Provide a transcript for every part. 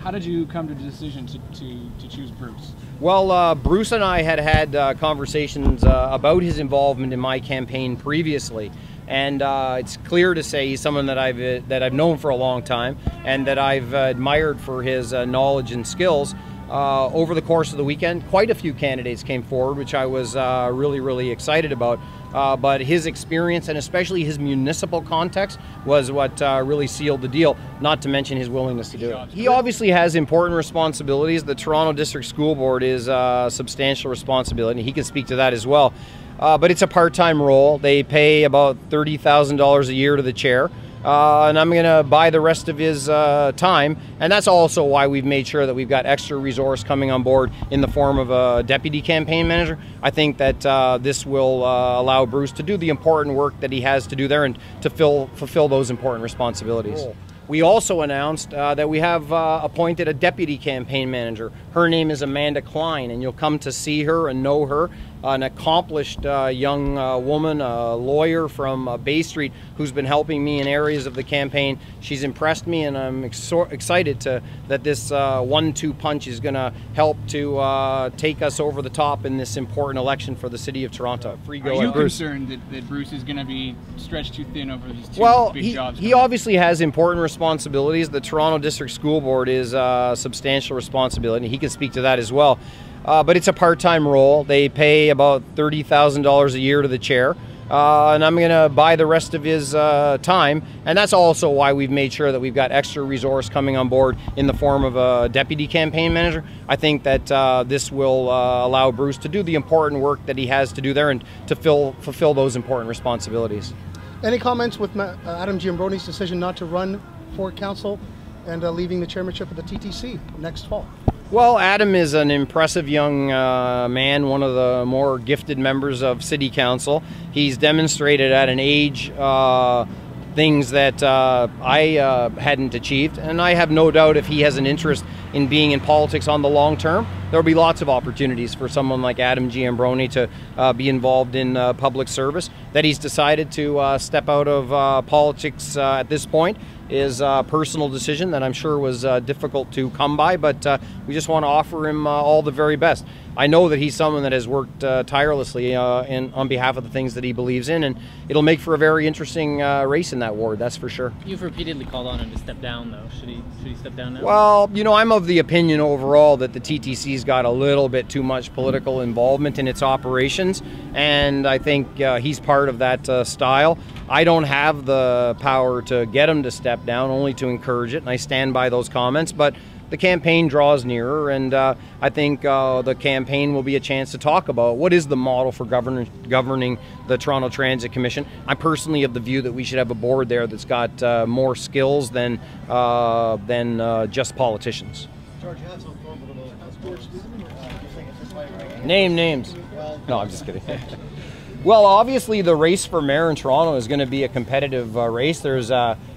How did you come to the decision to choose Bruce? Well, Bruce and I had conversations about his involvement in my campaign previously, and it's clear to say he's someone that I've known for a long time and that I've admired for his knowledge and skills. Over the course of the weekend, quite a few candidates came forward, which I was really excited about. But his experience and especially his municipal context was what really sealed the deal, not to mention his willingness to do it. He obviously has important responsibilities. The Toronto District School Board is a substantial responsibility. He can speak to that as well. But it's a part-time role. They pay about $30,000 a year to the chair. And I'm going to buy the rest of his time, and that's also why we've made sure that we've got extra resource coming on board in the form of a deputy campaign manager. I think that this will allow Bruce to do the important work that he has to do there and to fulfill those important responsibilities. Cool. We also announced that we have appointed a deputy campaign manager. Her name is Amanda Klein, and you'll come to see her and know her. An accomplished young woman, a lawyer from Bay Street, who's been helping me in areas of the campaign. She's impressed me, and I'm excited that this 1-2 punch is going to help to take us over the top in this important election for the City of Toronto. Are you concerned that Bruce is going to be stretched too thin over these two big jobs? He obviously has important responsibilities. The Toronto District School Board is a substantial responsibility. He can speak to that as well. But it's a part-time role. They pay about $30,000 a year to the chair. And I'm going to buy the rest of his time, and that's also why we've made sure that we've got extra resource coming on board in the form of a deputy campaign manager. I think that this will allow Bruce to do the important work that he has to do there and to fulfill those important responsibilities. Any comments with Adam Giambroni's decision not to run for council and leaving the chairmanship of the TTC next fall? Well, Adam is an impressive young man, one of the more gifted members of City Council. He's demonstrated at an age things that I hadn't achieved, and I have no doubt if he has an interest in being in politics on the long term, there will be lots of opportunities for someone like Adam Giambroni to be involved in public service. That he's decided to step out of politics at this point is a personal decision that I'm sure was difficult to come by, but we just want to offer him all the very best. I know that he's someone that has worked tirelessly on behalf of the things that he believes in, and it'll make for a very interesting race in that ward, that's for sure. You've repeatedly called on him to step down, though. Should he step down now? Well, you know, I'm of the opinion overall that the TTC's got a little bit too much political involvement in its operations, and I think he's part of that style. I don't have the power to get him to step down, only to encourage it, and I stand by those comments, but the campaign draws nearer, and I think the campaign will be a chance to talk about what is the model for governing the Toronto Transit Commission. I'm personally of the view that we should have a board there that's got more skills than just politicians. George, you have some fun with about sports. Name names. No, I'm just kidding. Well, obviously the race for mayor in Toronto is going to be a competitive race. There's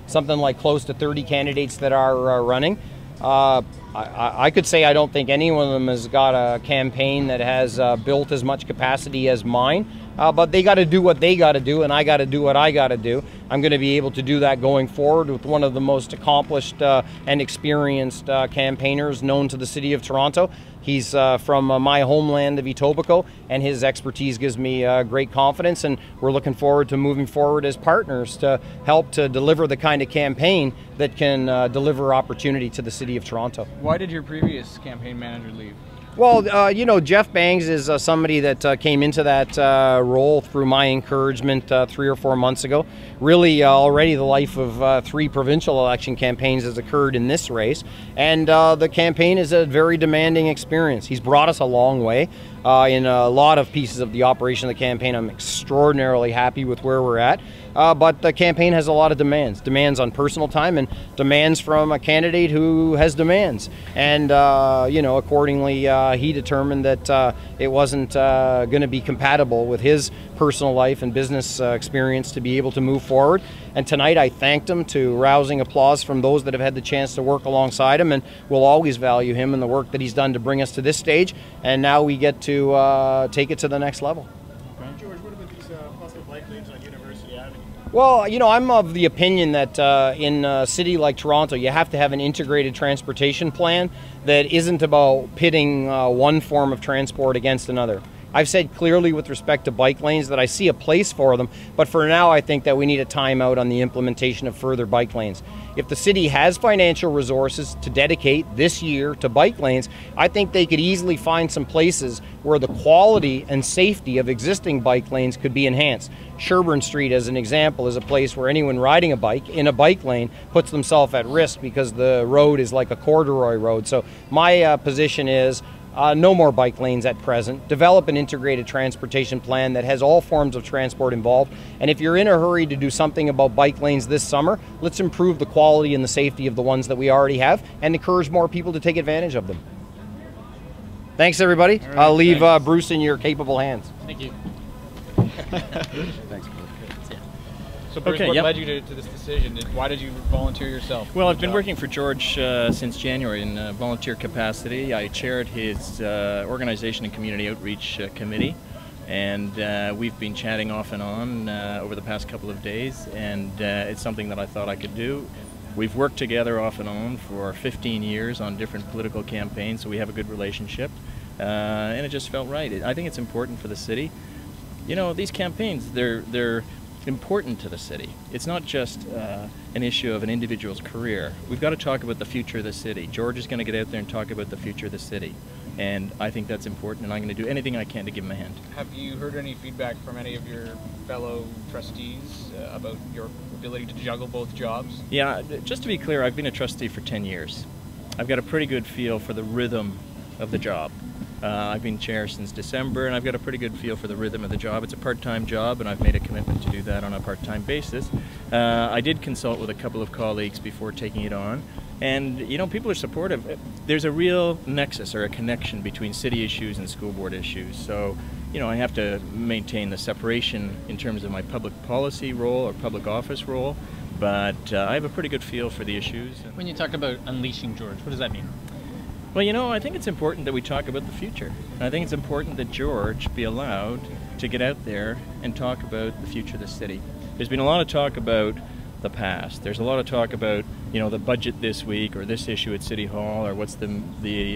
something like close to 30 candidates that are running. I could say I don't think any one of them has got a campaign that has built as much capacity as mine, but they got to do what they got to do, and I got to do what I got to do. I'm going to be able to do that going forward with one of the most accomplished and experienced campaigners known to the City of Toronto. He's from my homeland of Etobicoke, and his expertise gives me great confidence, and we're looking forward to moving forward as partners to help to deliver the kind of campaign that can deliver opportunity to the City of Toronto. Why did your previous campaign manager leave? Well, you know, Jeff Bangs is somebody that came into that role through my encouragement 3 or 4 months ago. Really, already the life of 3 provincial election campaigns has occurred in this race, and the campaign is a very demanding experience. He's brought us a long way in a lot of pieces of the operation of the campaign. I'm extraordinarily happy with where we're at, but the campaign has a lot of demands on personal time, and demands from a candidate who has demands, and you know, accordingly he determined that it wasn't going to be compatible with his personal life and business experience to be able to move forward. And tonight I thanked him to rousing applause from those that have had the chance to work alongside him, and we'll always value him and the work that he's done to bring us to this stage, and now we get to take it to the next level. George, what about these possible bike lanes on University Avenue? Well, you know, I'm of the opinion that in a city like Toronto, you have to have an integrated transportation plan that isn't about pitting one form of transport against another. I've said clearly with respect to bike lanes that I see a place for them, but for now I think that we need a timeout on the implementation of further bike lanes. If the city has financial resources to dedicate this year to bike lanes, I think they could easily find some places where the quality and safety of existing bike lanes could be enhanced. Sherbourne Street, as an example, is a place where anyone riding a bike in a bike lane puts themselves at risk because the road is like a corduroy road. So my position is no more bike lanes at present. Develop an integrated transportation plan that has all forms of transport involved. And if you're in a hurry to do something about bike lanes this summer, let's improve the quality and the safety of the ones that we already have and encourage more people to take advantage of them. Thanks, everybody. Right, I'll leave Bruce in your capable hands. Thank you. Thanks. So Bruce, Okay, what yep. led you to this decision? Why did you volunteer yourself? Well, I've been working for George since January in volunteer capacity. I chaired his organization and community outreach committee, and we've been chatting off and on over the past couple of days, and it's something that I thought I could do. We've worked together off and on for 15 years on different political campaigns, so we have a good relationship, and it just felt right. I think it's important for the city. You know, these campaigns, they're important to the city. It's not just an issue of an individual's career. We've got to talk about the future of the city. George is going to get out there and talk about the future of the city, and I think that's important, and I'm going to do anything I can to give him a hand. Have you heard any feedback from any of your fellow trustees about your ability to juggle both jobs? Yeah, just to be clear, I've been a trustee for 10 years. I've got a pretty good feel for the rhythm of the job. I've been chair since December, and I've got a pretty good feel for the rhythm of the job. It's a part-time job, and I've made a commitment to do that on a part-time basis. I did consult with a couple of colleagues before taking it on, and you know, people are supportive. There's a real nexus or a connection between city issues and school board issues. So, you know, I have to maintain the separation in terms of my public policy role or public office role, but I have a pretty good feel for the issues. When you talk about unleashing George, what does that mean? Well, you know, I think it's important that we talk about the future. And I think it's important that George be allowed to get out there and talk about the future of the city. There's been a lot of talk about the past. There's a lot of talk about, you know, the budget this week or this issue at City Hall or what's the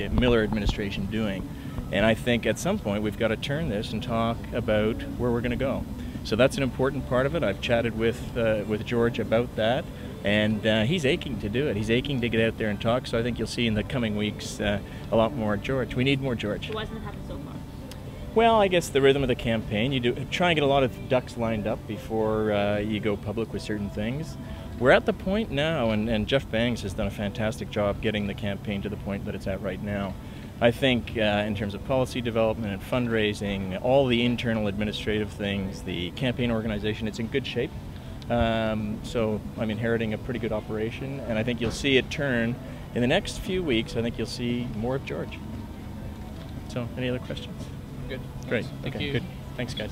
Miller administration doing. And I think at some point we've got to turn this and talk about where we're going to go. So that's an important part of it. I've chatted with George about that. And he's aching to do it. He's aching to get out there and talk. So I think you'll see in the coming weeks a lot more George. We need more George. So why hasn't it happened so far? Well, I guess the rhythm of the campaign. You do try and get a lot of ducks lined up before you go public with certain things. We're at the point now, and Jeff Bangs has done a fantastic job getting the campaign to the point that it's at right now. I think in terms of policy development and fundraising, all the internal administrative things, the campaign organization, it's in good shape. So I'm inheriting a pretty good operation, and I think you'll see it turn in the next few weeks. I think you'll see more of George. So, any other questions? Good. Great. Thank Okay, you. good. Thanks, guys.